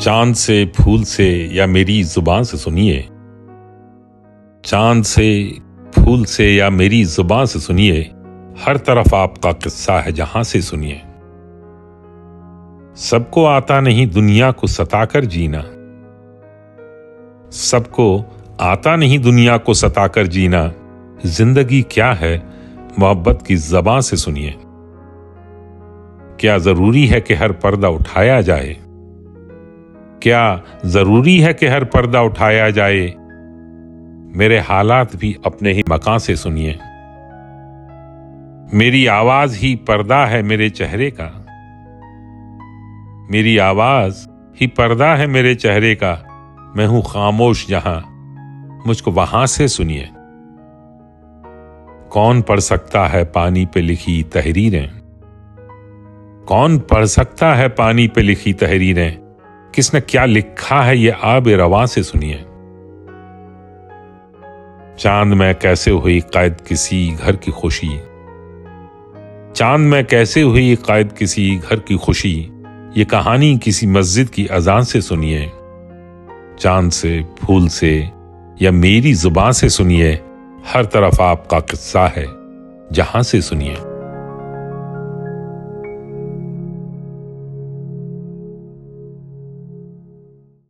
चांद से फूल से या मेरी जुबान से सुनिए, चांद से फूल से या मेरी जुबान से सुनिए, हर तरफ आपका किस्सा है जहां से सुनिए। सबको आता नहीं दुनिया को सताकर जीना, सबको आता नहीं दुनिया को सताकर जीना। जिंदगी क्या है मोहब्बत की ज़बान से सुनिए। क्या जरूरी है कि हर पर्दा उठाया जाए, क्या जरूरी है कि हर पर्दा उठाया जाए। मेरे हालात भी अपने ही मकान से सुनिए। मेरी आवाज ही पर्दा है मेरे चेहरे का, मेरी आवाज ही पर्दा है मेरे चेहरे का। मैं हूं खामोश जहां, मुझको वहां से सुनिए। कौन पढ़ सकता है पानी पे लिखी तहरीरें, कौन पढ़ सकता है पानी पे लिखी तहरीरें। किसने क्या लिखा है ये आब रवां से सुनिए। चांद में कैसे हुई कैद किसी घर की खुशी, चांद में कैसे हुई कैद किसी घर की खुशी। ये कहानी किसी मस्जिद की अजान से सुनिए। चांद से फूल से या मेरी जुबान से सुनिए, हर तरफ आपका किस्सा है जहां से सुनिए।